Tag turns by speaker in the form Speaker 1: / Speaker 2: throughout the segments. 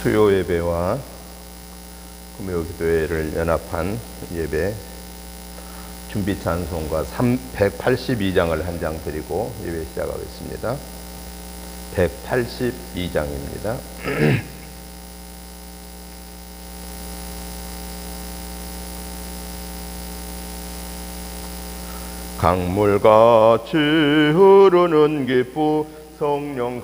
Speaker 1: 수요 예배와 금요 기도회를 연합한 예배 준비 찬송가 182장을 한 장 드리고 예배 시작하겠습니다. 182장입니다. 강물같이 흐르는 기쁨 성령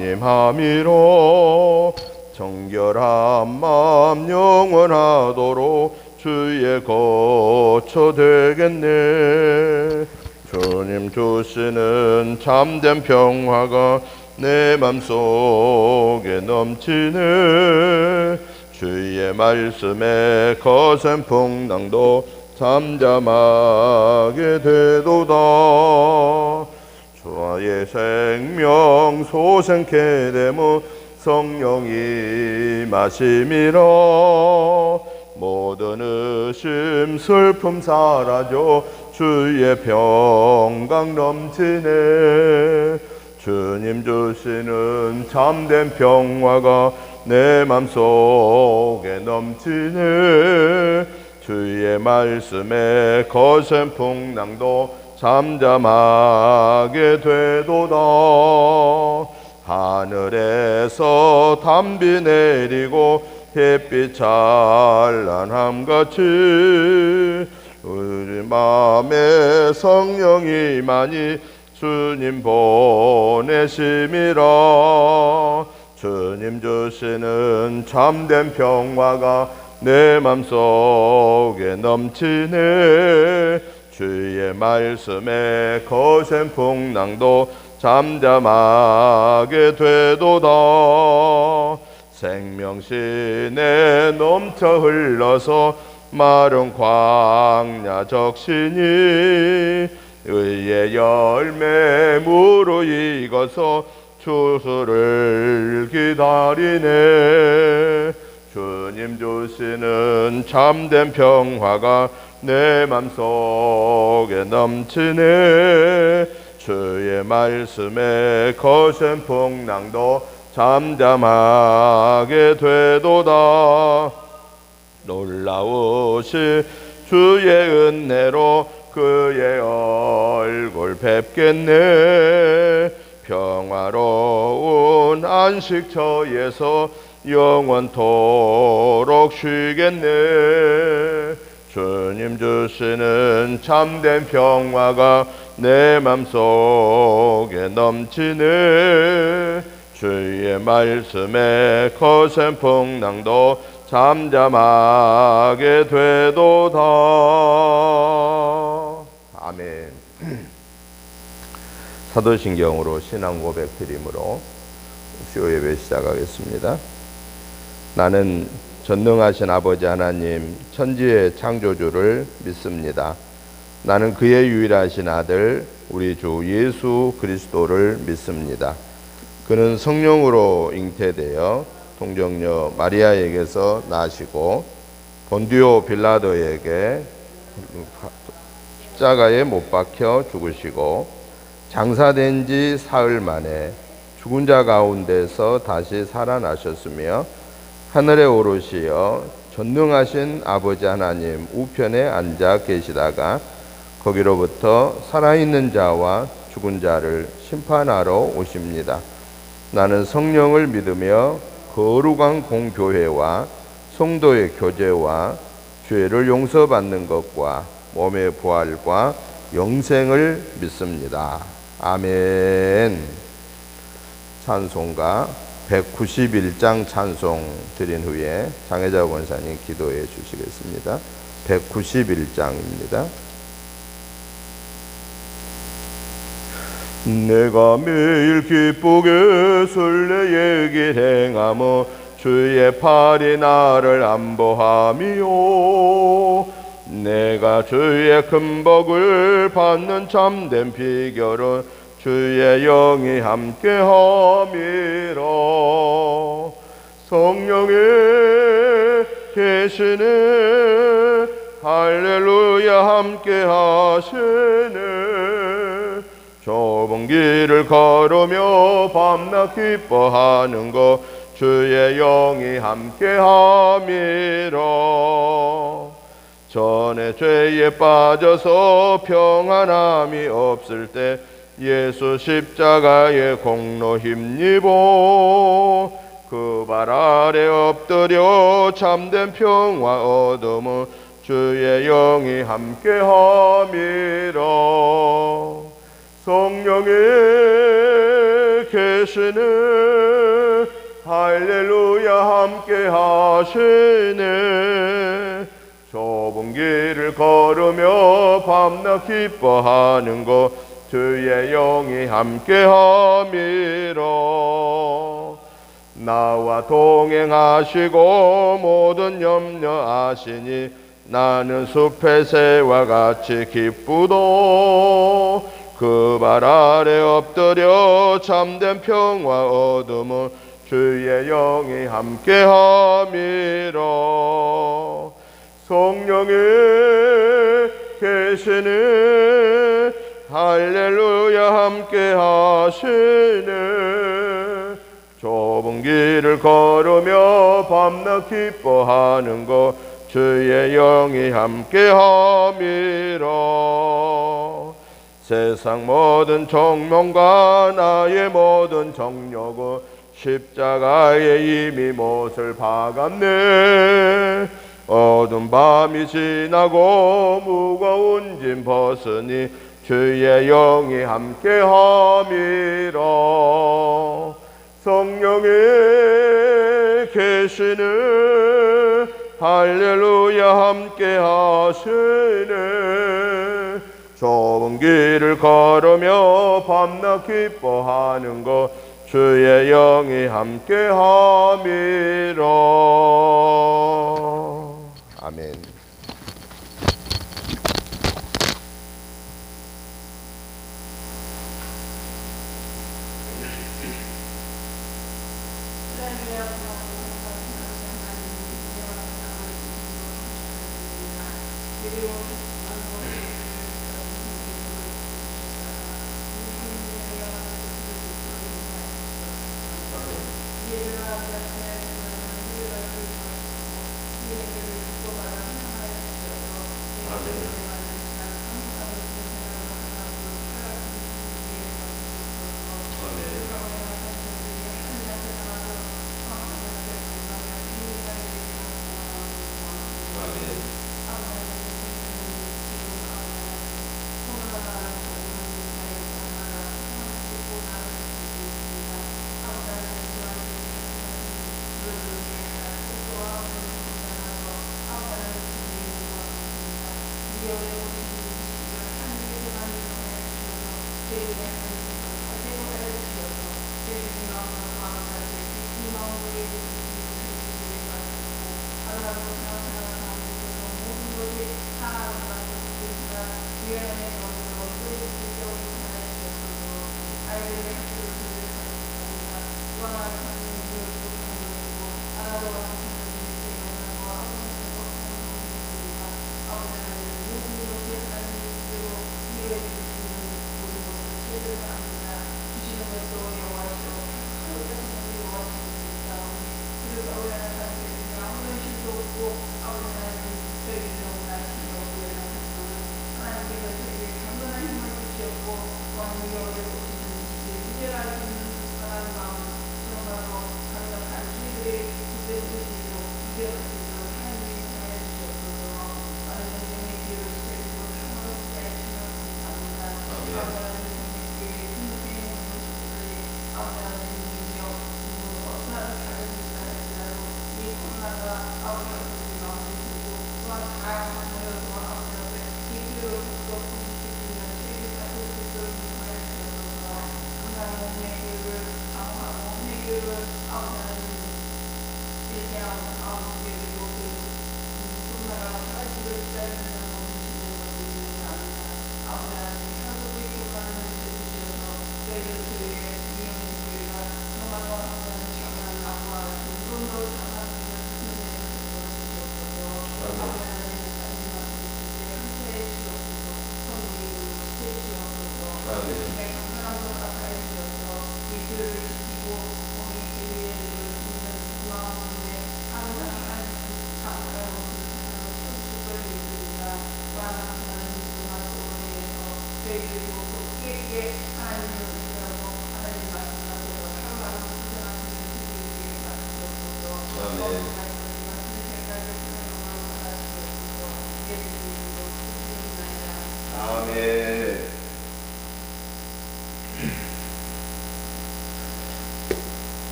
Speaker 1: 강림함이로 정결한 마음 영원하도록 주의 거처 되겠네. 주님 주시는 참된 평화가 내 맘속에 넘치네. 주의 말씀에 거센 풍랑도 잠잠하게 되도다. 주의 생명 소생케 되무 성령이 마심이라. 모든 의심 슬픔 사라져 주의 평강 넘치네. 주님 주시는 참된 평화가 내 맘속에 넘치네. 주의 말씀에 거센 풍랑도 잠잠하게 되도다. 하늘에서 담비 내리고 햇빛 찬란함같이 우리 마음에 성령이 많이 주님 보내심이라. 주님 주시는 참된 평화가 내 맘속에 넘치네. 주의 말씀에 거센 풍랑도 잠잠하게 되도다. 생명신에 넘쳐 흘러서 마른 광야 적신이 의의 열매 무르익어서 추수를 기다리네. 주님 주시는 참된 평화가 내 맘속에 넘치네. 주의 말씀에 거센 풍랑도 잠잠하게 되도다. 놀라우신 주의 은혜로 그의 얼굴 뵙겠네. 평화로운 안식처에서 영원토록 쉬겠네. 주님 주시는 참된 평화가 내 맘속에 넘치네. 주의 말씀에 거센 풍랑도 잠잠하게 되도다. 아멘. 사도신경으로 신앙 고백 드림으로 수요 예배 시작하겠습니다. 나는 전능하신 아버지 하나님 천지의 창조주를 믿습니다. 나는 그의 유일하신 아들 우리 주 예수 그리스도를 믿습니다. 그는 성령으로 잉태되어 동정녀 마리아에게서 나시고 본디오 빌라도에게 십자가에 못 박혀 죽으시고 장사된 지 사흘 만에 죽은 자 가운데서 다시 살아나셨으며 하늘에 오르시어 전능하신 아버지 하나님 우편에 앉아 계시다가 거기로부터 살아있는 자와 죽은 자를 심판하러 오십니다. 나는 성령을 믿으며 거룩한 공교회와 성도의 교제와 죄를 용서받는 것과 몸의 부활과 영생을 믿습니다. 아멘. 찬송가 191장 찬송 드린 후에 장혜자 권사님 기도해 주시겠습니다. 191장입니다. 내가 매일 기쁘게 순례의 길 행하며 주의 팔이 나를 안보하미요. 내가 주의 큰 복을 받는 참된 비결은 주의 영이 함께함이라. 성령이 계시네. 할렐루야 함께하시네. 좁은 길을 걸으며 밤낮 기뻐하는 것 주의 영이 함께함이라. 전에 죄에 빠져서 평안함이 없을 때 예수 십자가의 공로 힘입어 그 발 아래 엎드려 참된 평화 얻음을 주의 영이 함께함이라. 성령이 계시네 할렐루야 함께하시네. 좁은 길을 걸으며 밤낮 기뻐하는 것 주의 영이 함께함이라. 나와 동행하시고 모든 염려 아시니 나는 숲의 새와 같이 기쁘도 그 발 아래 엎드려 참된 평화 얻음을 주의 영이 함께함이라. 성령이 계시네 할렐루야 함께하시네. 좁은 길을 걸으며 밤낮 기뻐하는 것 주의 영이 함께함이라. 세상 모든 정욕과 나의 모든 정욕은 십자가에 이미 못을 박았네. 어두운 밤이 지나고 무거운 짐 벗으니 주의 영이 함께함이라. 성령이 계시네 할렐루야 함께하시네. 좁은 길을 걸으며 밤낮 기뻐하는 것 주의 영이 함께함이라. 아멘.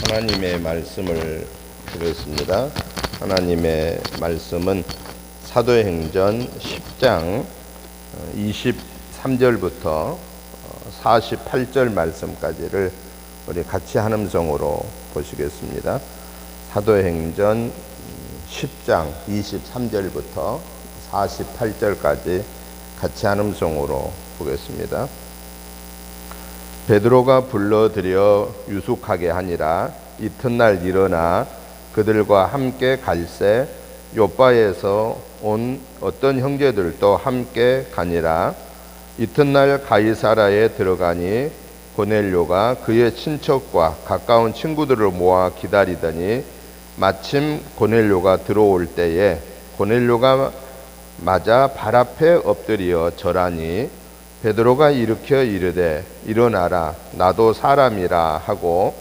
Speaker 1: 하나님의 말씀을 보겠습니다. 하나님의 말씀은 사도행전 10장 23절부터 48절 말씀까지를 우리 같이 한 음성으로 보시겠습니다. 사도행전 10장 23절부터 48절까지 같이 한 음성으로 보겠습니다. 베드로가 불러들여 유숙하게 하니라. 이튿날 일어나 그들과 함께 갈새 요빠에서 온 어떤 형제들도 함께 가니라. 이튿날 가이사라에 들어가니 고넬료가 그의 친척과 가까운 친구들을 모아 기다리더니 마침 고넬료가 들어올 때에 고넬료가 맞아 발 앞에 엎드려 절하니 베드로가 일으켜 이르되 일어나라 나도 사람이라 하고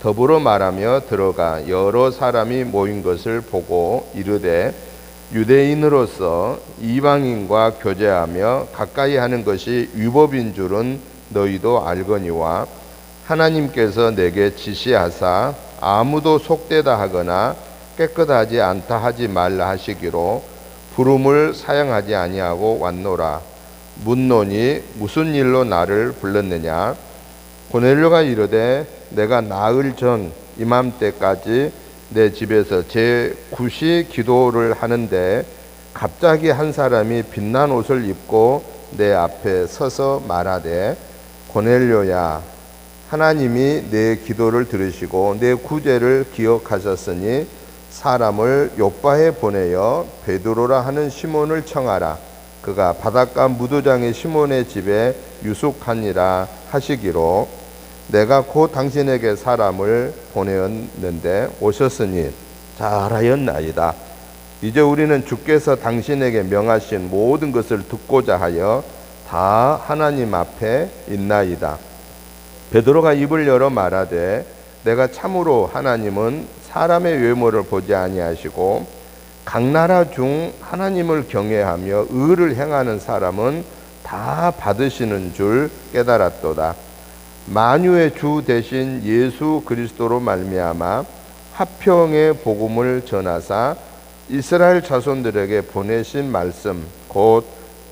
Speaker 1: 더불어 말하며 들어가 여러 사람이 모인 것을 보고 이르되 유대인으로서 이방인과 교제하며 가까이 하는 것이 율법인 줄은 너희도 알거니와 하나님께서 내게 지시하사 아무도 속되다 하거나 깨끗하지 않다 하지 말라 하시기로 부름을 사용하지 아니하고 왔노라. 묻노니 무슨 일로 나를 불렀느냐? 고넬료가 이르되 내가 나흘 전 이맘때까지 내 집에서 제 9시 기도를 하는데 갑자기 한 사람이 빛난 옷을 입고 내 앞에 서서 말하되 고넬료야 하나님이 내 기도를 들으시고 내 구제를 기억하셨으니 사람을 요빠에 보내어 베드로라 하는 시몬을 청하라. 그가 바닷가 무도장의 시몬의 집에 유숙하니라 하시기로 내가 곧 당신에게 사람을 보내었는데 오셨으니 잘하였나이다. 이제 우리는 주께서 당신에게 명하신 모든 것을 듣고자 하여 다 하나님 앞에 있나이다. 베드로가 입을 열어 말하되 내가 참으로 하나님은 사람의 외모를 보지 아니하시고 각 나라 중 하나님을 경외하며 의를 행하는 사람은 다 받으시는 줄 깨달았도다. 만유의 주 대신 예수 그리스도로 말미암아 화평의 복음을 전하사 이스라엘 자손들에게 보내신 말씀 곧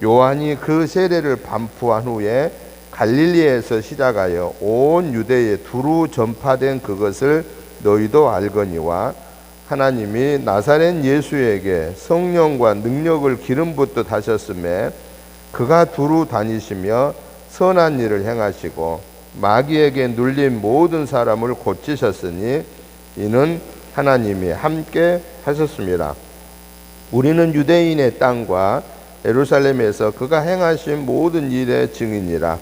Speaker 1: 요한이 그 세례를 반포한 후에 갈릴리에서 시작하여 온 유대에 두루 전파된 그것을 너희도 알거니와 하나님이 나사렛 예수에게 성령과 능력을 기름 붓듯 하셨음에 그가 두루 다니시며 선한 일을 행하시고 마귀에게 눌린 모든 사람을 고치셨으니 이는 하나님이 함께 하셨습니다. 우리는 유대인의 땅과 예루살렘에서 그가 행하신 모든 일의 증인이라.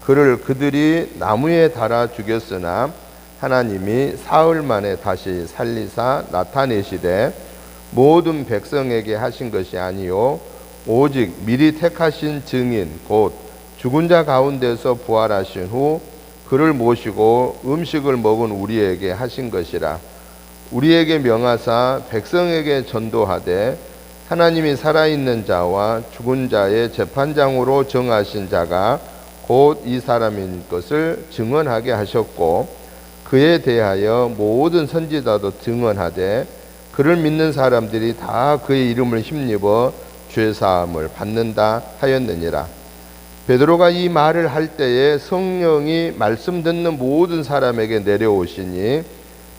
Speaker 1: 그를 그들이 나무에 달아 죽였으나 하나님이 사흘 만에 다시 살리사 나타내시되 모든 백성에게 하신 것이 아니요 오직 미리 택하신 증인 곧 죽은 자 가운데서 부활하신 후 그를 모시고 음식을 먹은 우리에게 하신 것이라. 우리에게 명하사 백성에게 전도하되 하나님이 살아있는 자와 죽은 자의 재판장으로 정하신 자가 곧 이 사람인 것을 증언하게 하셨고 그에 대하여 모든 선지자도 증언하되 그를 믿는 사람들이 다 그의 이름을 힘입어 죄사함을 받는다 하였느니라. 베드로가 이 말을 할 때에 성령이 말씀 듣는 모든 사람에게 내려오시니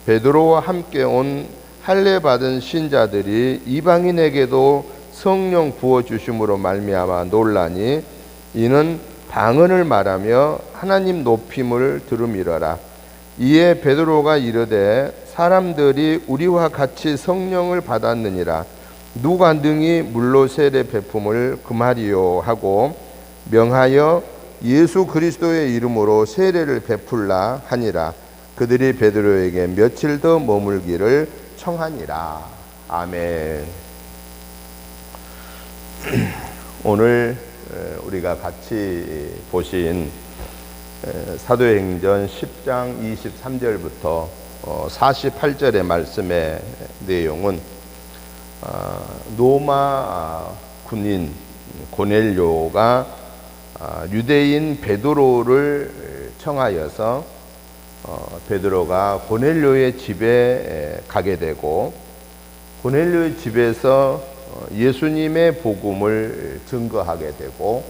Speaker 1: 베드로와 함께 온 할례 받은 신자들이 이방인에게도 성령 부어 주심으로 말미암아 놀라니 이는 방언을 말하며 하나님 높임을 들음이러라. 이에 베드로가 이르되 사람들이 우리와 같이 성령을 받았느니라. 누가 능히 물로 세례 베품을 금하리요 하고 명하여 예수 그리스도의 이름으로 세례를 베풀라 하니라. 그들이 베드로에게 며칠 더 머물기를 청하니라. 아멘. 오늘 우리가 같이 보신 사도행전 10장 23절부터 48절의 말씀의 내용은 로마 군인 고넬료가 유대인 베드로를 청하여서 베드로가 고넬료의 집에 가게 되고 고넬료의 집에서 예수님의 복음을 증거하게 되고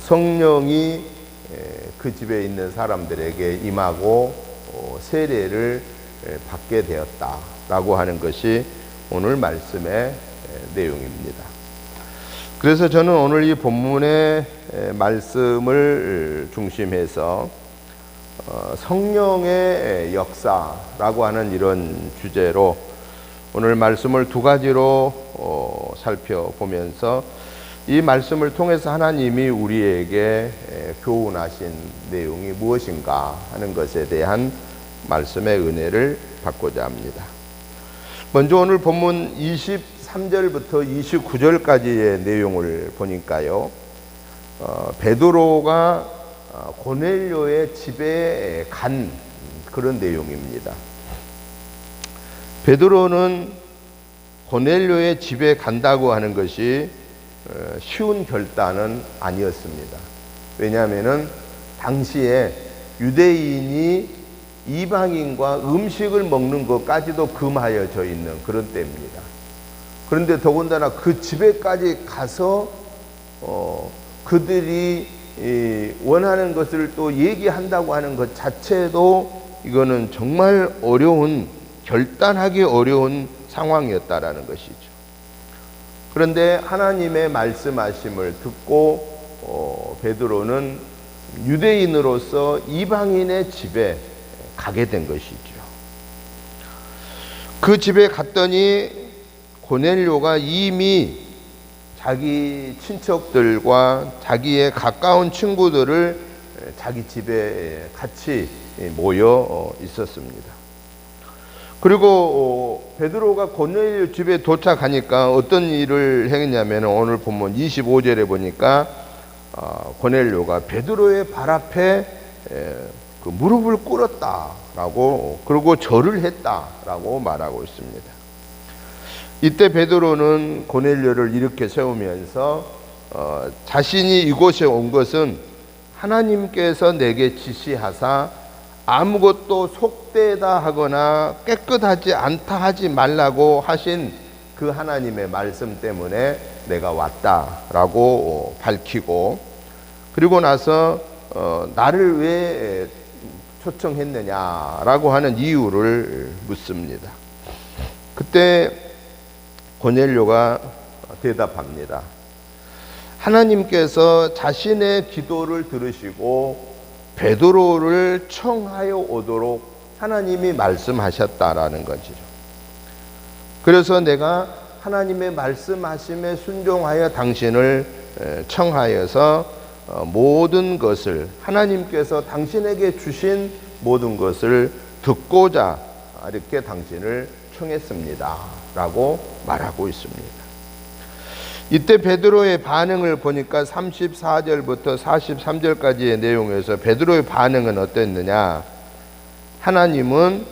Speaker 1: 성령이 그 집에 있는 사람들에게 임하고 세례를 받게 되었다라고 하는 것이 오늘 말씀의 내용입니다. 그래서 저는 오늘 이 본문의 말씀을 중심해서 성령의 역사라고 하는 이런 주제로 오늘 말씀을 두 가지로 살펴보면서 이 말씀을 통해서 하나님이 우리에게 교훈하신 내용이 무엇인가 하는 것에 대한 말씀의 은혜를 받고자 합니다. 먼저 오늘 본문 23절부터 29절까지의 내용을 보니까요, 베드로가 고넬료의 집에 간 그런 내용입니다. 베드로는 고넬료의 집에 간다고 하는 것이 쉬운 결단은 아니었습니다. 왜냐하면 당시에 유대인이 이방인과 음식을 먹는 것까지도 금하여져 있는 그런 때입니다. 그런데 더군다나 그 집에까지 가서 그들이 원하는 것을 또 얘기한다고 하는 것 자체도 이거는 정말 결단하기 어려운 상황이었다라는 것이죠. 그런데 하나님의 말씀하심을 듣고 베드로는 유대인으로서 이방인의 집에 가게 된 것이죠. 그 집에 갔더니 고넬료가 이미 자기 친척들과 자기의 가까운 친구들을 자기 집에 같이 모여 있었습니다. 그리고 베드로가 고넬료 집에 도착하니까 어떤 일을 했냐면 오늘 본문 25절에 보니까 고넬료가 베드로의 발 앞에 그 무릎을 꿇었다라고, 그리고 절을 했다라고 말하고 있습니다. 이때 베드로는 고넬료를 이렇게 세우면서 자신이 이곳에 온 것은 하나님께서 내게 지시하사 아무것도 속되다 하거나 깨끗하지 않다 하지 말라고 하신 그 하나님의 말씀 때문에 내가 왔다라고 밝히고, 그리고 나서 나를 왜 초청했느냐라고 하는 이유를 묻습니다. 그때 고넬료가 대답합니다. 하나님께서 자신의 기도를 들으시고 베드로를 청하여 오도록 하나님이 말씀하셨다라는 거죠. 그래서 내가 하나님의 말씀하심에 순종하여 당신을 청하여서 모든 것을, 하나님께서 당신에게 주신 모든 것을 듣고자 이렇게 당신을 청했습니다 라고 말하고 있습니다. 이때 베드로의 반응을 보니까 34절부터 43절까지의 내용에서 베드로의 반응은 어땠느냐? 하나님은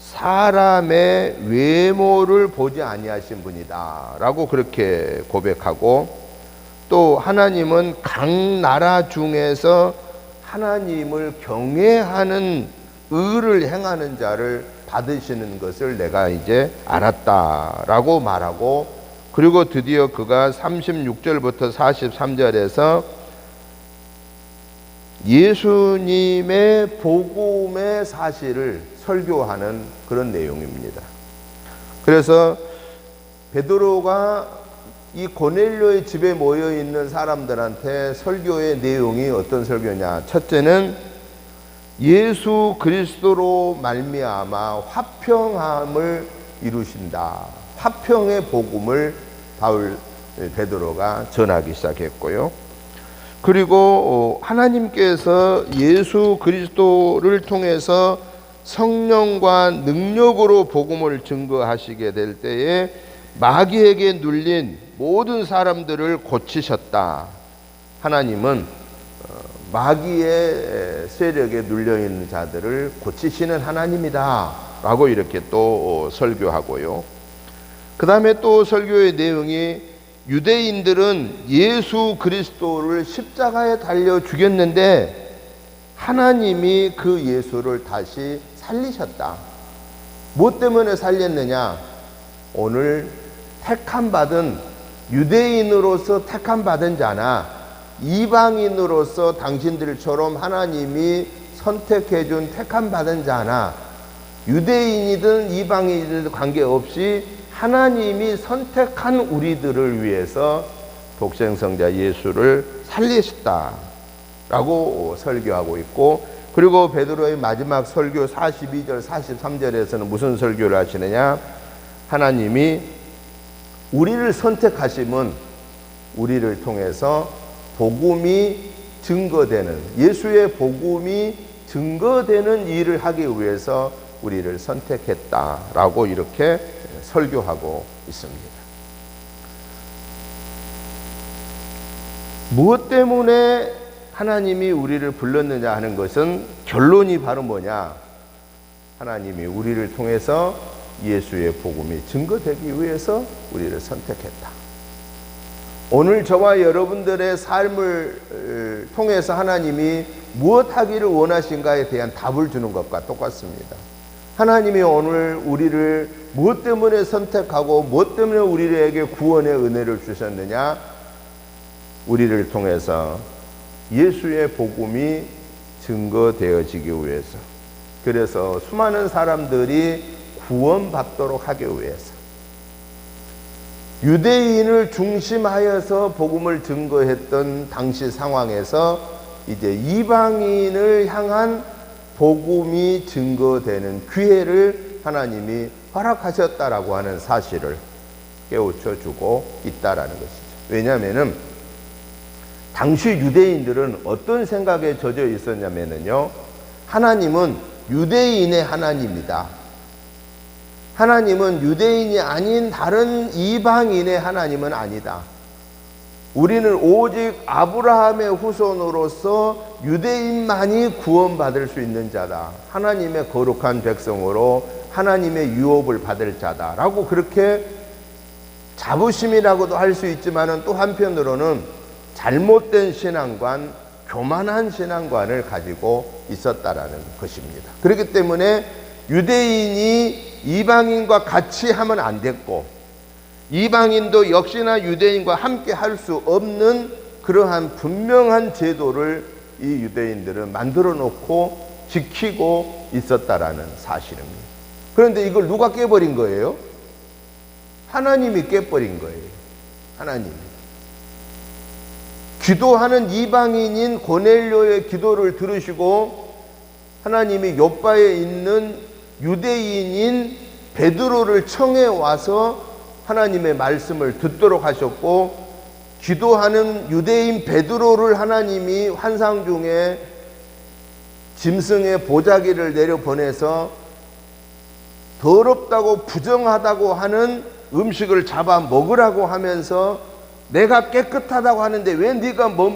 Speaker 1: 사람의 외모를 보지 아니하신 분이다 라고 그렇게 고백하고, 또 하나님은 각 나라 중에서 하나님을 경외하는 의를 행하는 자를 받으시는 것을 내가 이제 알았다라고 말하고, 그리고 드디어 그가 36절부터 43절에서 예수님의 복음의 사실을 설교하는 그런 내용입니다. 그래서 베드로가 이 고넬료의 집에 모여 있는 사람들한테 설교의 내용이 어떤 설교냐? 첫째는 예수 그리스도로 말미암아 화평함을 이루신다. 화평의 복음을 베드로가 전하기 시작했고요. 그리고 하나님께서 예수 그리스도를 통해서 성령과 능력으로 복음을 증거하시게 될 때에 마귀에게 눌린 모든 사람들을 고치셨다. 하나님은 마귀의 세력에 눌려있는 자들을 고치시는 하나님이다 라고 이렇게 또 설교하고요. 그 다음에 또 설교의 내용이 유대인들은 예수 그리스도를 십자가에 달려 죽였는데 하나님이 그 예수를 다시 살리셨다. 무엇 때문에 살렸느냐? 오늘 택함받은 유대인으로서 택함받은 자나 이방인으로서 당신들처럼 하나님이 선택해준 택함받은 자나 유대인이든 이방인이든 관계없이 하나님이 선택한 우리들을 위해서 독생성자 예수를 살리셨다라고 설교하고 있고, 그리고 베드로의 마지막 설교 42절 43절에서는 무슨 설교를 하시느냐? 하나님이 우리를 선택하심은 우리를 통해서 복음이 증거되는, 예수의 복음이 증거되는 일을 하기 위해서 우리를 선택했다라고 이렇게 설교하고 있습니다. 무엇 때문에 하나님이 우리를 불렀느냐 하는 것은 결론이 바로 뭐냐? 하나님이 우리를 통해서 예수의 복음이 증거되기 위해서 우리를 선택했다. 오늘 저와 여러분들의 삶을 통해서 하나님이 무엇 하기를 원하신가에 대한 답을 주는 것과 똑같습니다. 하나님이 오늘 우리를 무엇 때문에 선택하고 무엇 때문에 우리에게 구원의 은혜를 주셨느냐? 우리를 통해서 예수의 복음이 증거되어지기 위해서, 그래서 수많은 사람들이 구원받도록 하기 위해서, 유대인을 중심하여서 복음을 증거했던 당시 상황에서 이제 이방인을 향한 복음이 증거되는 기회를 하나님이 허락하셨다라고 하는 사실을 깨우쳐 주고 있다라는 것이죠. 왜냐하면은 당시 유대인들은 어떤 생각에 젖어 있었냐면요, 하나님은 유대인의 하나님이다. 하나님은 유대인이 아닌 다른 이방인의 하나님은 아니다. 우리는 오직 아브라함의 후손으로서 유대인만이 구원받을 수 있는 자다. 하나님의 거룩한 백성으로 하나님의 유업을 받을 자다라고 그렇게 자부심이라고도 할 수 있지만은 또 한편으로는 잘못된 신앙관, 교만한 신앙관을 가지고 있었다라는 것입니다. 그렇기 때문에 유대인이 이방인과 같이 하면 안 됐고, 이방인도 역시나 유대인과 함께 할 수 없는 그러한 분명한 제도를 이 유대인들은 만들어 놓고 지키고 있었다라는 사실입니다. 그런데 이걸 누가 깨버린 거예요? 하나님이 깨버린 거예요. 하나님이. 기도하는 이방인인 고넬료의 기도를 들으시고 하나님이 욥바에 있는 유대인인 베드로를 청해 와서 하나님의 말씀을 듣도록 하셨고, 기도하는 유대인 베드로를 하나님이 환상 중에 짐승의 보자기를 내려보내서 더럽다고 부정하다고 하는 음식을 잡아 먹으라고 하면서 내가 깨끗하다고 하는데 왜 네가 못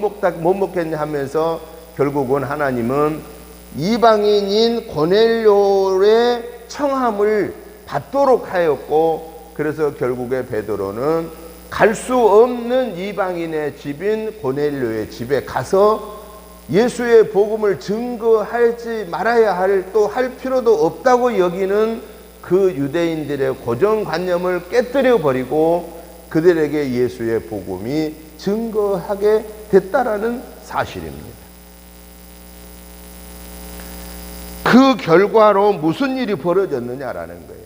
Speaker 1: 먹겠냐 하면서 결국은 하나님은 이방인인 고넬료의 청함을 받도록 하였고, 그래서 결국에 베드로는 갈 수 없는 이방인의 집인 고넬료의 집에 가서 예수의 복음을 증거하지 말아야 할, 또 할 필요도 없다고 여기는 그 유대인들의 고정관념을 깨뜨려 버리고 그들에게 예수의 복음이 증거하게 됐다라는 사실입니다. 그 결과로 무슨 일이 벌어졌느냐라는 거예요.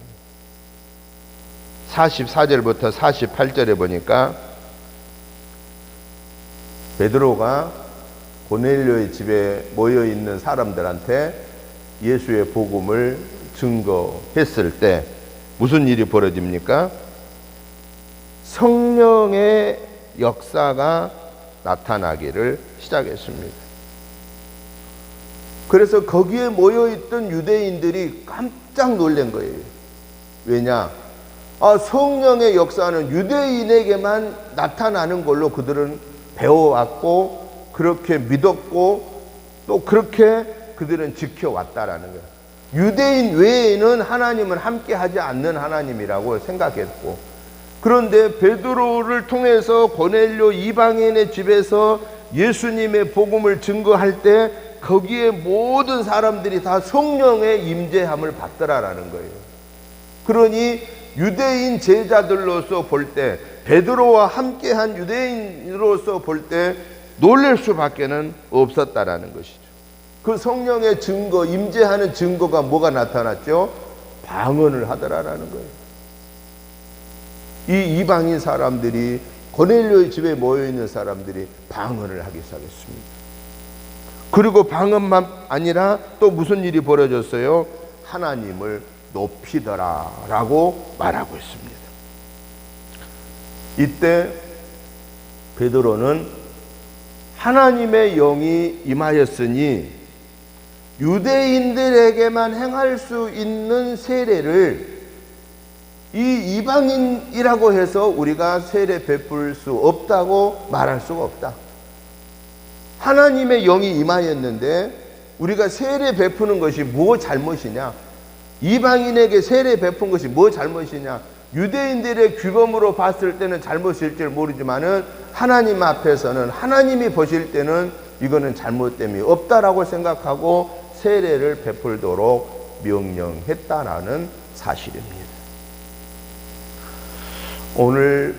Speaker 1: 44절부터 48절에 보니까 베드로가 고넬료의 집에 모여있는 사람들한테 예수의 복음을 증거했을 때 무슨 일이 벌어집니까? 성령의 역사가 나타나기를 시작했습니다. 그래서 거기에 모여있던 유대인들이 깜짝 놀란 거예요. 왜냐? 성령의 역사는 유대인에게만 나타나는 걸로 그들은 배워왔고 그렇게 믿었고 또 그렇게 그들은 지켜왔다라는 거예요. 유대인 외에는 하나님은 함께하지 않는 하나님이라고 생각했고, 그런데 베드로를 통해서 고넬료 이방인의 집에서 예수님의 복음을 증거할 때 거기에 모든 사람들이 다 성령의 임재함을 받더라라는 거예요. 그러니 유대인 제자들로서 볼 때, 베드로와 함께한 유대인으로서 볼 때 놀랄 수밖에는 없었다라는 것이죠. 그 성령의 증거, 임재하는 증거가 뭐가 나타났죠? 방언을 하더라라는 거예요. 이 이방인 사람들이, 고넬료의 집에 모여있는 사람들이 방언을 하기 시작했습니다. 그리고 방언만 아니라 또 무슨 일이 벌어졌어요? 하나님을 높이더라 라고 말하고 있습니다. 이때 베드로는 하나님의 영이 임하였으니 유대인들에게만 행할 수 있는 세례를 이 이방인이라고 해서 우리가 세례 베풀 수 없다고 말할 수가 없다. 하나님의 영이 임하였는데 우리가 세례 베푸는 것이 뭐 잘못이냐? 이방인에게 세례 베푼 것이 뭐 잘못이냐? 유대인들의 규범으로 봤을 때는 잘못일지 모르지만은 하나님 앞에서는, 하나님이 보실 때는 이거는 잘못됨이 없다라고 생각하고 세례를 베풀도록 명령했다라는 사실입니다. 오늘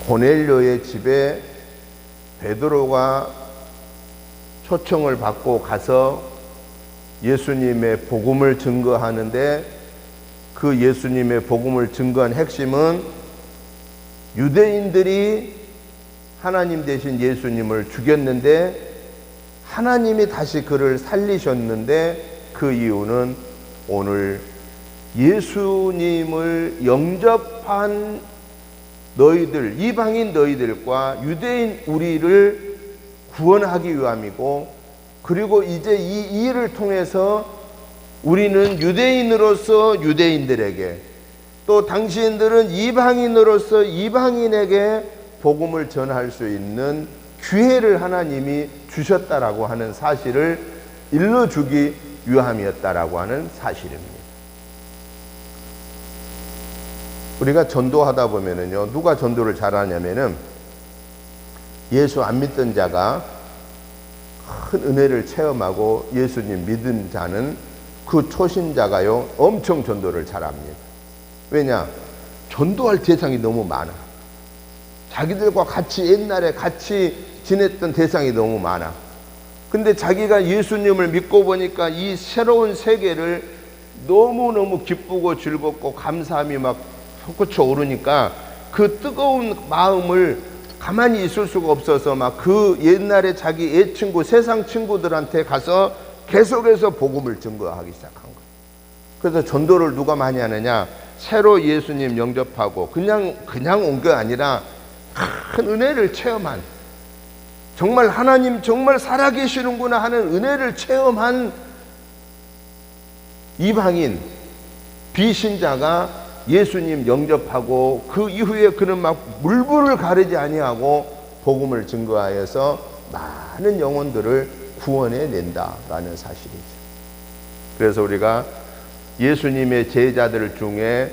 Speaker 1: 고넬료의 집에 베드로가 초청을 받고 가서 예수님의 복음을 증거하는데, 그 예수님의 복음을 증거한 핵심은 유대인들이 하나님 대신 예수님을 죽였는데 하나님이 다시 그를 살리셨는데, 그 이유는 오늘 예수님을 영접한 너희들, 이방인 너희들과 유대인 우리를 구원하기 위함이고, 그리고 이제 이 일을 통해서 우리는 유대인으로서 유대인들에게, 또 당신들은 이방인으로서 이방인에게 복음을 전할 수 있는 기회를 하나님이 주셨다라고 하는 사실을 일러주기 위함이었다라고 하는 사실입니다. 우리가 전도하다 보면은요, 누가 전도를 잘하냐면은 예수 안 믿던 자가 큰 은혜를 체험하고 예수님 믿은 자는, 그 초신자가요 엄청 전도를 잘합니다. 왜냐? 전도할 대상이 너무 많아. 자기들과 같이 옛날에 같이 지냈던 대상이 너무 많아. 근데 자기가 예수님을 믿고 보니까 이 새로운 세계를 너무너무 기쁘고 즐겁고 감사함이 막 솟구쳐 오르니까 그 뜨거운 마음을 가만히 있을 수가 없어서 막 그 옛날에 자기 애친구, 세상 친구들한테 가서 계속해서 복음을 증거하기 시작한 거예요. 그래서 전도를 누가 많이 하느냐? 새로 예수님 영접하고 그냥 온 게 아니라 큰 은혜를 체험한, 정말 하나님 정말 살아계시는구나 하는 은혜를 체험한 이방인 비신자가 예수님 영접하고 그 이후에 그는 막 물불을 가리지 아니하고 복음을 증거하여서 많은 영혼들을 구원해 낸다라는 사실이죠. 그래서 우리가 예수님의 제자들 중에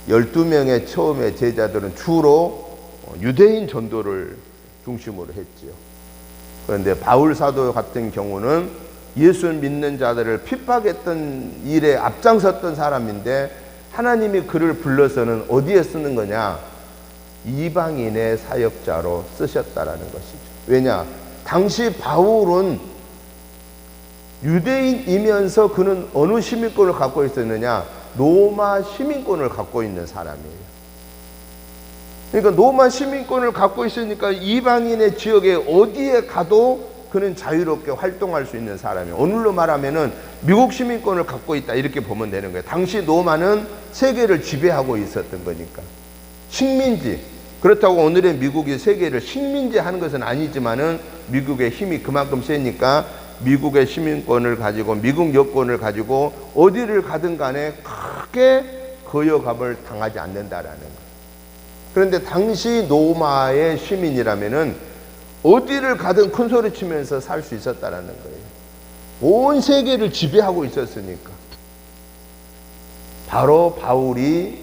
Speaker 1: 12명의 처음의 제자들은 주로 유대인 전도를 중심으로 했지요. 그런데 바울 사도 같은 경우는 예수 믿는 자들을 핍박했던 일에 앞장섰던 사람인데, 하나님이 그를 불러서는 어디에 쓰는 거냐? 이방인의 사역자로 쓰셨다라는 것이죠. 왜냐? 당시 바울은 유대인이면서 그는 어느 시민권을 갖고 있었느냐? 로마 시민권을 갖고 있는 사람이에요. 그러니까 로마 시민권을 갖고 있으니까 이방인의 지역에 어디에 가도 그는 자유롭게 활동할 수 있는 사람이에요. 오늘로 말하면은 미국 시민권을 갖고 있다, 이렇게 보면 되는 거예요. 당시 로마는 세계를 지배하고 있었던 거니까. 식민지. 그렇다고 오늘의 미국이 세계를 식민지하는 것은 아니지만은 미국의 힘이 그만큼 세니까 미국의 시민권을 가지고, 미국 여권을 가지고 어디를 가든 간에 크게 거역함을 당하지 않는다라는 거예요. 그런데 당시 로마의 시민이라면은 어디를 가든 큰 소리 치면서 살 수 있었다라는 거예요. 온 세계를 지배하고 있었으니까. 바로 바울이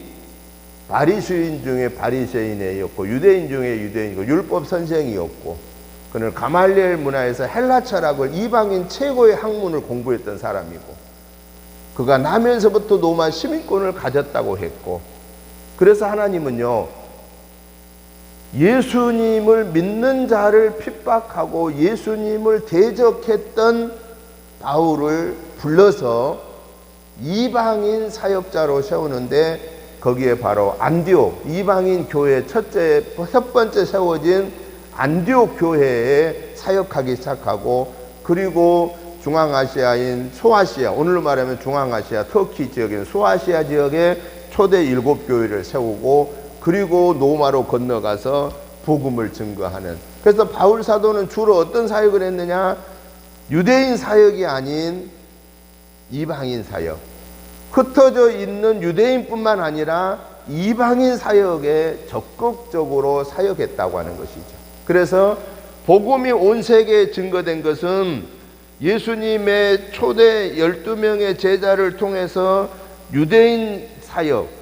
Speaker 1: 바리새인 중에 바리새인이었고 유대인 중에 유대인이고 율법 선생이었고, 그는 가말리엘 문화에서 헬라 철학을 이방인 최고의 학문을 공부했던 사람이고, 그가 나면서부터 로마 시민권을 가졌다고 했고, 그래서 하나님은요 예수님을 믿는 자를 핍박하고 예수님을 대적했던 바울을 불러서 이방인 사역자로 세우는데, 거기에 바로 안디옥 이방인 교회 첫 번째 세워진 안디옥 교회에 사역하기 시작하고, 그리고 중앙아시아인 소아시아, 오늘로 말하면 중앙아시아 터키 지역인 소아시아 지역에 초대 7교회를 세우고, 그리고 로마로 건너가서 복음을 증거하는. 그래서 바울 사도는 주로 어떤 사역을 했느냐? 유대인 사역이 아닌 이방인 사역, 흩어져 있는 유대인뿐만 아니라 이방인 사역에 적극적으로 사역했다고 하는 것이죠. 그래서 복음이 온 세계에 증거된 것은 예수님의 초대 12명의 제자를 통해서 유대인 사역,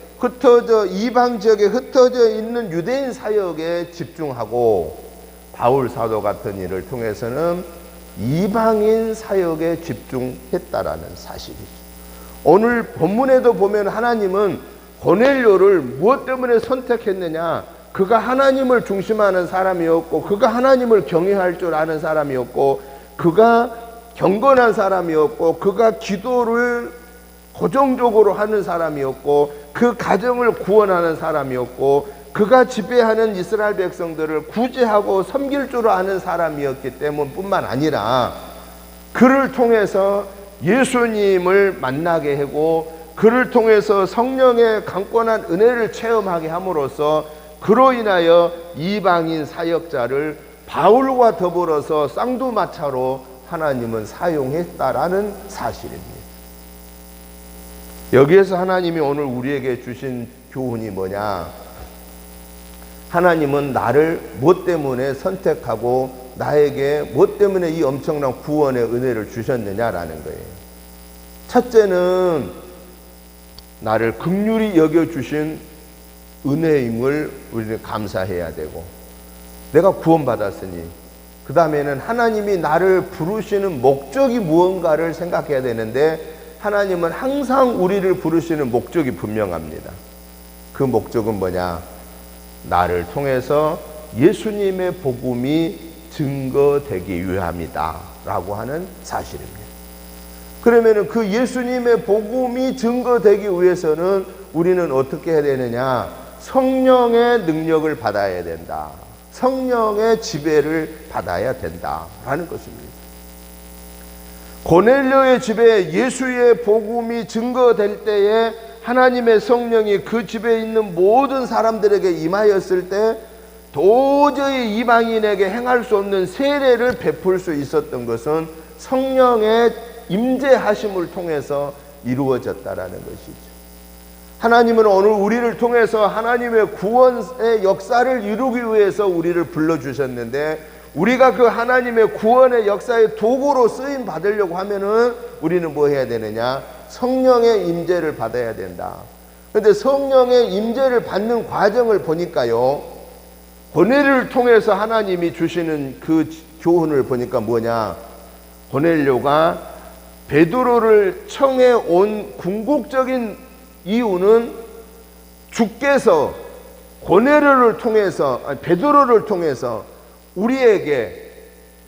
Speaker 1: 이방 지역에 흩어져 있는 유대인 사역에 집중하고, 바울 사도 같은 일을 통해서는 이방인 사역에 집중했다라는 사실이죠. 오늘 본문에도 보면 하나님은 고넬료를 무엇 때문에 선택했느냐? 그가 하나님을 중심하는 사람이었고, 그가 하나님을 경외할 줄 아는 사람이었고, 그가 경건한 사람이었고, 그가 기도를 고정적으로 하는 사람이었고, 그 가정을 구원하는 사람이었고, 그가 지배하는 이스라엘 백성들을 구제하고 섬길 줄 아는 사람이었기 때문뿐만 아니라, 그를 통해서 예수님을 만나게 하고, 그를 통해서 성령의 강권한 은혜를 체험하게 함으로써 그로 인하여 이방인 사역자를 바울과 더불어서 쌍두마차로 하나님은 사용했다라는 사실입니다. 여기에서 하나님이 오늘 우리에게 주신 교훈이 뭐냐? 하나님은 나를 무엇 때문에 선택하고 나에게 무엇 때문에 이 엄청난 구원의 은혜를 주셨느냐라는 거예요. 첫째는 나를 긍휼히 여겨주신 은혜임을 우리는 감사해야 되고, 내가 구원받았으니 그 다음에는 하나님이 나를 부르시는 목적이 무언가를 생각해야 되는데, 하나님은 항상 우리를 부르시는 목적이 분명합니다. 그 목적은 뭐냐? 나를 통해서 예수님의 복음이 증거되기 위함이다 라고 하는 사실입니다. 그러면 그 예수님의 복음이 증거되기 위해서는 우리는 어떻게 해야 되느냐? 성령의 능력을 받아야 된다. 성령의 지배를 받아야 된다라는 것입니다. 고넬료의 집에 예수의 복음이 증거될 때에 하나님의 성령이 그 집에 있는 모든 사람들에게 임하였을 때 도저히 이방인에게 행할 수 없는 세례를 베풀 수 있었던 것은 성령의 임재하심을 통해서 이루어졌다라는 것이죠. 하나님은 오늘 우리를 통해서 하나님의 구원의 역사를 이루기 위해서 우리를 불러주셨는데, 우리가 그 하나님의 구원의 역사의 도구로 쓰임 받으려고 하면은 우리는 뭐 해야 되느냐? 성령의 임재를 받아야 된다. 그런데 성령의 임재를 받는 과정을 보니까요, 고넬료를 통해서 하나님이 주시는 그 교훈을 보니까 뭐냐? 고넬료가 베드로를 청해 온 궁극적인 이유는 주께서 고넬료를 통해서, 베드로를 통해서 우리에게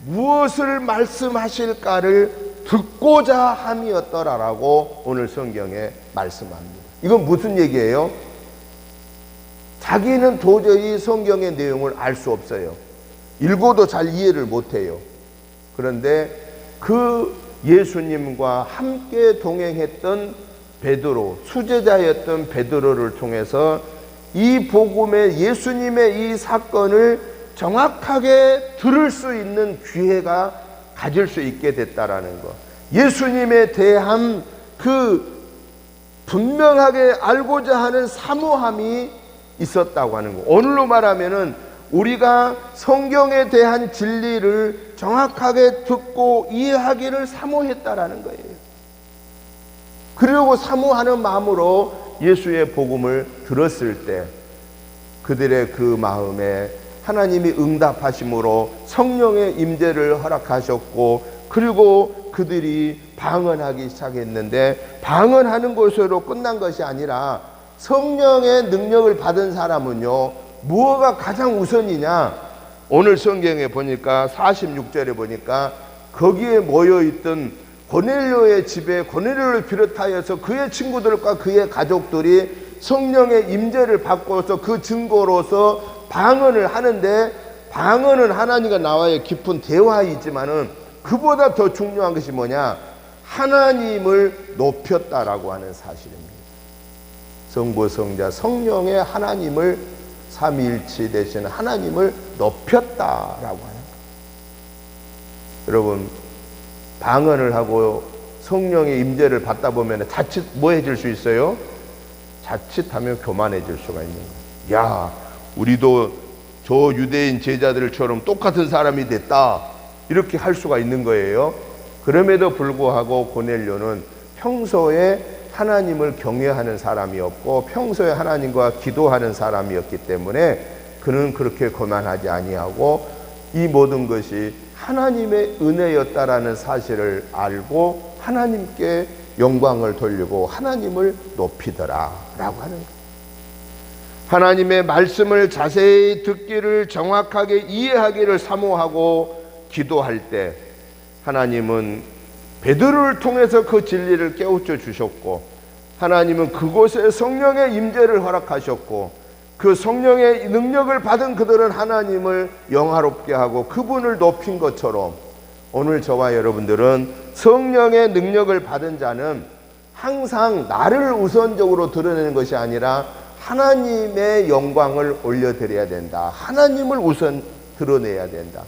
Speaker 1: 무엇을 말씀하실까를 듣고자 함이었더라라고 오늘 성경에 말씀합니다. 이건 무슨 얘기예요? 자기는 도저히 성경의 내용을 알 수 없어요. 읽어도 잘 이해를 못해요. 그런데 그 예수님과 함께 동행했던 베드로, 수제자였던 베드로를 통해서 이 복음의 예수님의 이 사건을 정확하게 들을 수 있는 기회가 가질 수 있게 됐다라는 것. 예수님에 대한 그 분명하게 알고자 하는 사모함이 있었다고 하는 거. 오늘로 말하면은 우리가 성경에 대한 진리를 정확하게 듣고 이해하기를 사모했다라는 거예요. 그리고 사모하는 마음으로 예수의 복음을 들었을 때 그들의 그 마음에 하나님이 응답하심으로 성령의 임재를 허락하셨고, 그리고 그들이 방언하기 시작했는데, 방언하는 것으로 끝난 것이 아니라 성령의 능력을 받은 사람은요, 무엇가 가장 우선이냐? 오늘 성경에 보니까 46절에 보니까 거기에 모여있던 고넬료의 집에 고넬료를 비롯하여서 그의 친구들과 그의 가족들이 성령의 임재를 받고서 그 증거로서 방언을 하는데, 방언은 하나님과 나와의 깊은 대화이지만은 그보다 더 중요한 것이 뭐냐? 하나님을 높였다라고 하는 사실입니다. 성부, 성자, 성령의 하나님을, 삼위일체 되신 하나님을 높였다라고 하는 거예요. 여러분, 방언을 하고 성령의 임재를 받다 보면 자칫 뭐 해질 수 있어요? 자칫하면 교만해질 수가 있는 거예요. 야, 우리도 저 유대인 제자들처럼 똑같은 사람이 됐다, 이렇게 할 수가 있는 거예요. 그럼에도 불구하고 고넬료는 평소에 하나님을 경외하는 사람이었고 평소에 하나님과 기도하는 사람이었기 때문에 그는 그렇게 교만하지 아니하고 이 모든 것이 하나님의 은혜였다라는 사실을 알고 하나님께 영광을 돌리고 하나님을 높이더라 라고 하는 거예요. 하나님의 말씀을 자세히 듣기를, 정확하게 이해하기를 사모하고 기도할 때 하나님은 베드로를 통해서 그 진리를 깨우쳐 주셨고, 하나님은 그곳에 성령의 임재를 허락하셨고, 그 성령의 능력을 받은 그들은 하나님을 영화롭게 하고 그분을 높인 것처럼, 오늘 저와 여러분들은 성령의 능력을 받은 자는 항상 나를 우선적으로 드러내는 것이 아니라 하나님의 영광을 올려드려야 된다. 하나님을 우선 드러내야 된다.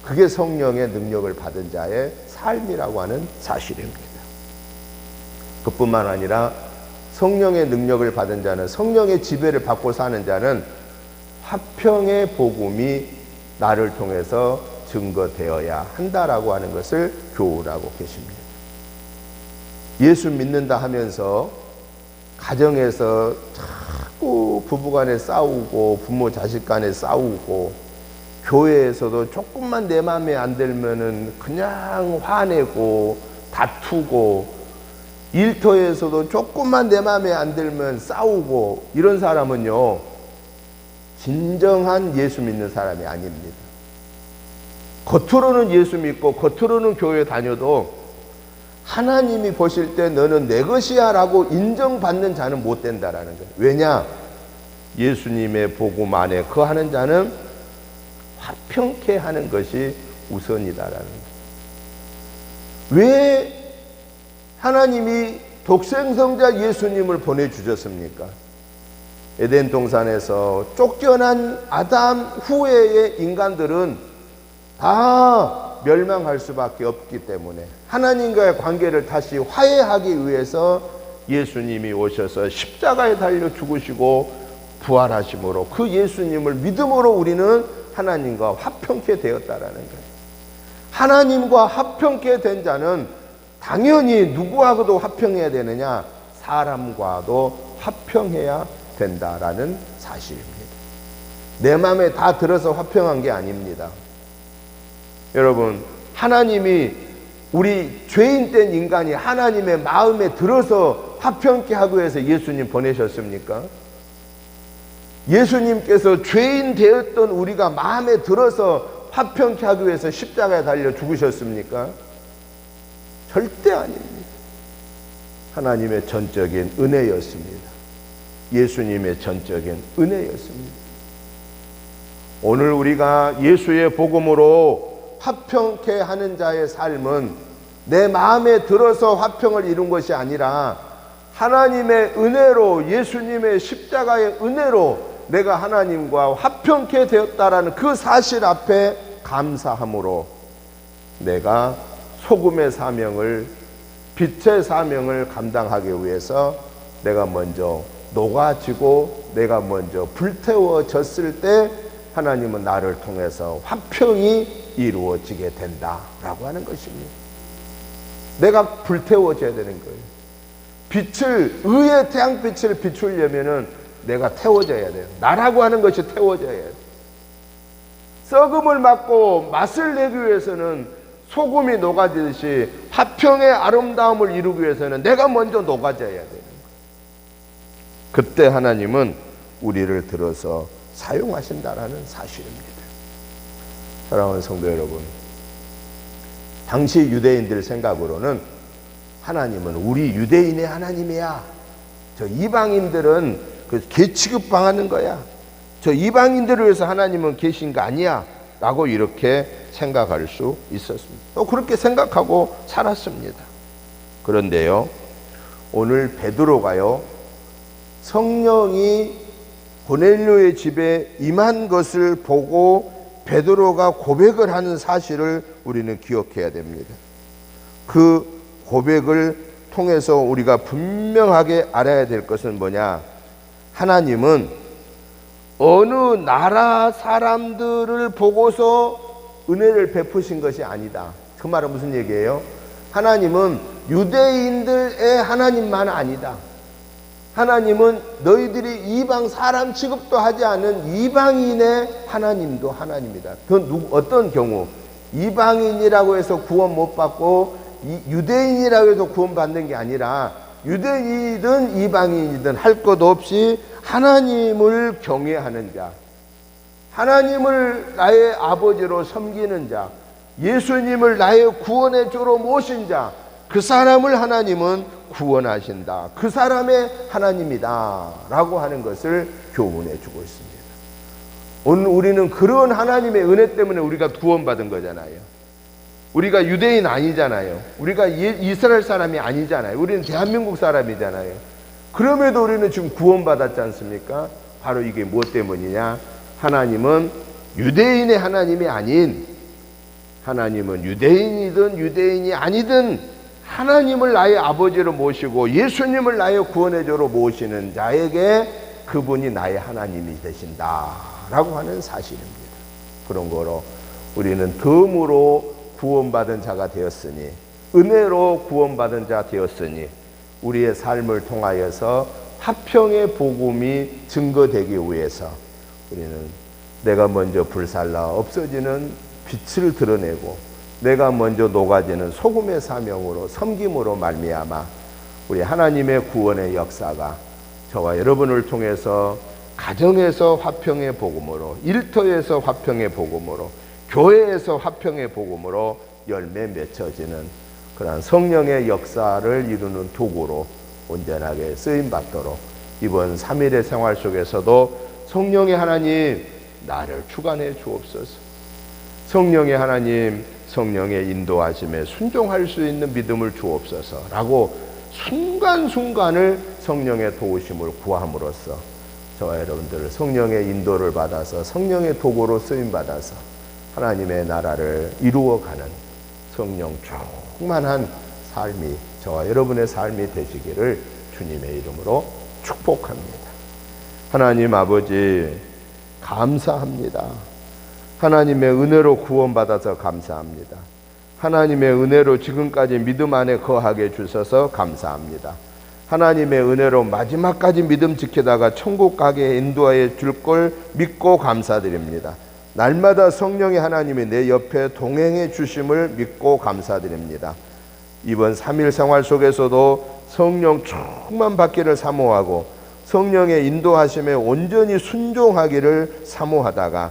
Speaker 1: 그게 성령의 능력을 받은 자의 삶이라고 하는 사실입니다. 그뿐만 아니라 성령의 능력을 받은 자는, 성령의 지배를 받고 사는 자는 화평의 복음이 나를 통해서 증거되어야 한다라고 하는 것을 교훈하고 계십니다. 예수 믿는다 하면서 가정에서 자꾸 부부간에 싸우고 부모 자식 간에 싸우고, 교회에서도 조금만 내 마음에 안 들면은 그냥 화내고 다투고, 일터에서도 조금만 내 마음에 안 들면 싸우고, 이런 사람은요 진정한 예수 믿는 사람이 아닙니다. 겉으로는 예수 믿고 겉으로는 교회 다녀도 하나님이 보실 때 너는 내 것이야 라고 인정받는 자는 못 된다라는 거예요. 왜냐? 예수님의 복음 안에 거하는 자는 화평케 하는 것이 우선이다라는 거예요. 왜 하나님이 독생성자 예수님을 보내주셨습니까? 에덴 동산에서 쫓겨난 아담 후에의 인간들은 다 멸망할 수밖에 없기 때문에 하나님과의 관계를 다시 화해하기 위해서 예수님이 오셔서 십자가에 달려 죽으시고 부활하심으로 그 예수님을 믿음으로 우리는 하나님과 화평케 되었다라는 거예요. 하나님과 화평케 된 자는 당연히 누구하고도 화평해야 되느냐? 사람과도 화평해야 된다라는 사실입니다. 내 마음에 다 들어서 화평한 게 아닙니다. 여러분, 하나님이 우리 죄인 된 인간이 하나님의 마음에 들어서 화평케 하기 위해서 예수님 보내셨습니까? 예수님께서 죄인 되었던 우리가 마음에 들어서 화평케 하기 위해서 십자가에 달려 죽으셨습니까? 절대 아닙니다. 하나님의 전적인 은혜였습니다. 예수님의 전적인 은혜였습니다. 오늘 우리가 예수의 복음으로 화평케 하는 자의 삶은 내 마음에 들어서 화평을 이룬 것이 아니라 하나님의 은혜로, 예수님의 십자가의 은혜로 내가 하나님과 화평케 되었다라는 그 사실 앞에 감사함으로 내가 소금의 사명을, 빛의 사명을 감당하기 위해서 내가 먼저 녹아지고 내가 먼저 불태워졌을 때 하나님은 나를 통해서 화평이 이루어지게 된다라고 하는 것입니다. 내가 불태워져야 되는 거예요. 의의 태양빛을 비추려면은 내가 태워져야 돼요. 나라고 하는 것이 태워져야 돼요. 썩음을 막고 맛을 내기 위해서는 소금이 녹아지듯이 화평의 아름다움을 이루기 위해서는 내가 먼저 녹아져야 되는 거예요. 그때 하나님은 우리를 들어서 사용하신다라는 사실입니다. 사랑하는 성도 여러분, 당시 유대인들 생각으로는 하나님은 우리 유대인의 하나님이야. 저 이방인들은 그 개 취급당하는 거야. 저 이방인들을 위해서 하나님은 계신 거 아니야. 라고 이렇게 생각할 수 있었습니다. 또 그렇게 생각하고 살았습니다. 그런데요, 오늘 베드로가요, 성령이 고넬료의 집에 임한 것을 보고 베드로가 고백을 하는 사실을 우리는 기억해야 됩니다. 그 고백을 통해서 우리가 분명하게 알아야 될 것은 뭐냐? 하나님은 어느 나라 사람들을 보고서 은혜를 베푸신 것이 아니다. 그 말은 무슨 얘기예요? 하나님은 유대인들의 하나님만 아니다. 하나님은 너희들이 이방 사람 취급도 하지 않은 이방인의 하나님도 하나님이다. 그 어떤 경우 이방인이라고 해서 구원 못 받고 유대인이라고 해서 구원 받는 게 아니라 유대인이든 이방인이든 할 것 없이 하나님을 경외하는 자, 하나님을 나의 아버지로 섬기는 자, 예수님을 나의 구원의 주로 모신 자, 그 사람을 하나님은 구원하신다. 그 사람의 하나님이다 라고 하는 것을 교훈해 주고 있습니다. 오늘 우리는 그런 하나님의 은혜 때문에 우리가 구원받은 거잖아요. 우리가 유대인 아니잖아요. 우리가 이스라엘 사람이 아니잖아요. 우리는 대한민국 사람이잖아요. 그럼에도 우리는 지금 구원받았지 않습니까? 바로 이게 무엇 때문이냐? 하나님은 유대인의 하나님이 아닌, 하나님은 유대인이든 유대인이 아니든 하나님을 나의 아버지로 모시고 예수님을 나의 구원의주로 모시는 자에게 그분이 나의 하나님이 되신다라고 하는 사실입니다. 그런 거로 우리는 덤으로 구원받은 자가 되었으니, 은혜로 구원받은 자 되었으니 우리의 삶을 통하여서 화평의 복음이 증거되기 위해서 우리는 내가 먼저 불살라 없어지는 빛을 드러내고 내가 먼저 녹아지는 소금의 사명으로 섬김으로 말미암아 우리 하나님의 구원의 역사가 저와 여러분을 통해서 가정에서 화평의 복음으로, 일터에서 화평의 복음으로, 교회에서 화평의 복음으로 열매 맺혀지는 그러한 성령의 역사를 이루는 도구로 온전하게 쓰임받도록 이번 3일의 생활 속에서도 성령의 하나님 나를 주관해 주옵소서. 성령의 하나님, 성령의 인도하심에 순종할 수 있는 믿음을 주옵소서 라고 순간순간을 성령의 도우심을 구함으로써 저와 여러분들 성령의 인도를 받아서 성령의 도구로 쓰임받아서 하나님의 나라를 이루어가는 성령 충만한 삶이 저와 여러분의 삶이 되시기를 주님의 이름으로 축복합니다. 하나님 아버지 감사합니다. 하나님의 은혜로 구원받아서 감사합니다. 하나님의 은혜로 지금까지 믿음 안에 거하게 주셔서 감사합니다. 하나님의 은혜로 마지막까지 믿음 지키다가 천국 가게 인도하여 줄 걸 믿고 감사드립니다. 날마다 성령의 하나님이 내 옆에 동행해 주심을 믿고 감사드립니다. 이번 3일 생활 속에서도 성령 충만 받기를 사모하고 성령의 인도하심에 온전히 순종하기를 사모하다가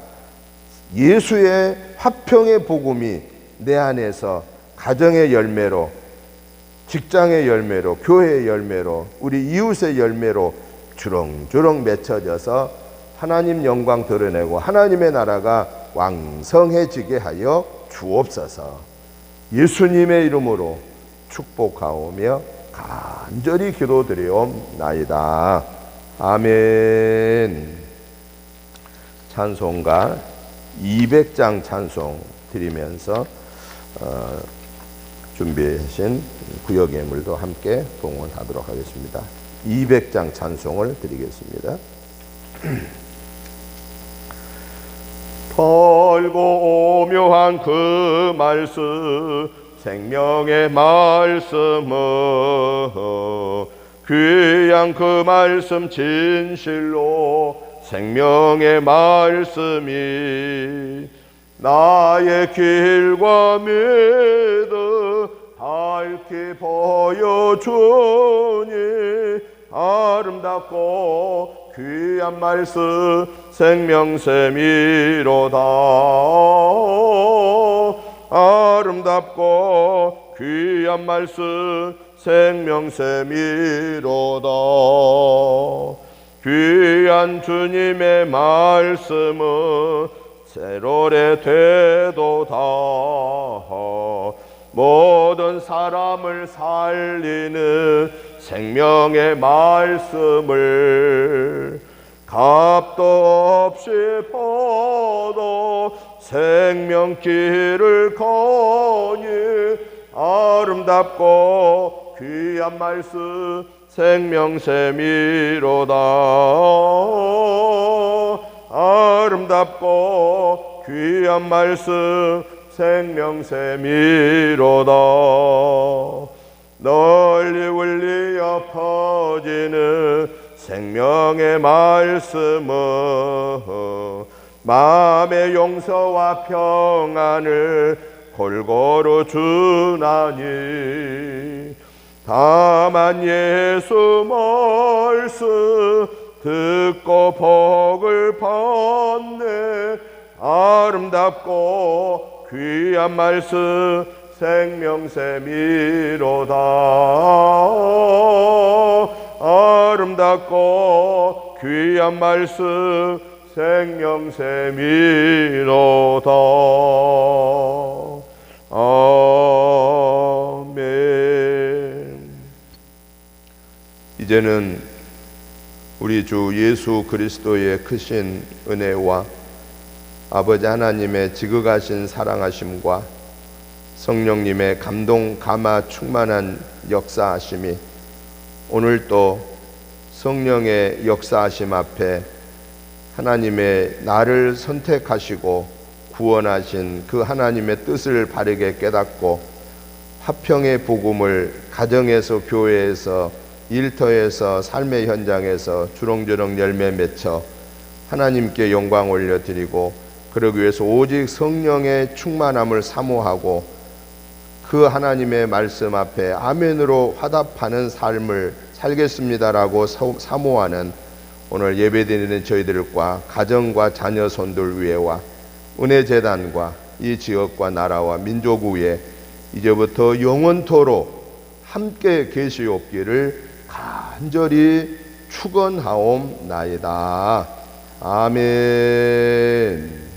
Speaker 1: 예수의 화평의 복음이 내 안에서 가정의 열매로, 직장의 열매로, 교회의 열매로, 우리 이웃의 열매로 주렁주렁 맺혀져서 하나님 영광 드러내고 하나님의 나라가 왕성해지게 하여 주옵소서. 예수님의 이름으로 축복하오며 간절히 기도드리옵나이다. 아멘. 찬송가 200장 찬송 드리면서 준비하신 구역 예물도 함께 봉헌하도록 하겠습니다. 200장 찬송을 드리겠습니다. 벌고 오묘한 그 말씀 생명의 말씀은 귀한 그 말씀 진실로 생명의 말씀이 나의 길과 믿음 밝히 보여주니 아름답고 귀한 말씀 생명샘이로다. 아름답고 귀한 말씀 생명샘이로다. 귀한 주님의 말씀은 세로래 되도다. 모든 사람을 살리는 생명의 말씀을 값도 없이 보도 생명길을 거니 아름답고 귀한 말씀 생명샘이로다. 아름답고 귀한 말씀 생명샘이로다. 널리 울리어 퍼지는 생명의 말씀은 마음의 용서와 평안을 골고루 주나니 다만 예수 말씀 듣고 복을 받네. 아름답고 귀한 말씀 생명샘이로다. 아름답고 귀한 말씀 생명샘이로다. 아멘. 이제는 우리 주 예수 그리스도의 크신 은혜와 아버지 하나님의 지극하신 사랑하심과 성령님의 감동 감화 충만한 역사하심이 오늘 또 성령의 역사하심 앞에 하나님의 나를 선택하시고 구원하신 그 하나님의 뜻을 바르게 깨닫고 화평의 복음을 가정에서 교회에서 일터에서 삶의 현장에서 주렁주렁 열매 맺혀 하나님께 영광 올려드리고 그러기 위해서 오직 성령의 충만함을 사모하고 그 하나님의 말씀 앞에 아멘으로 화답하는 삶을 살겠습니다라고 사모하는 오늘 예배드리는 저희들과 가정과 자녀 손들 위에와 은혜재단과 이 지역과 나라와 민족 위에 이제부터 영원토록 함께 계시옵기를 간절히 축원하옵나이다. 아멘.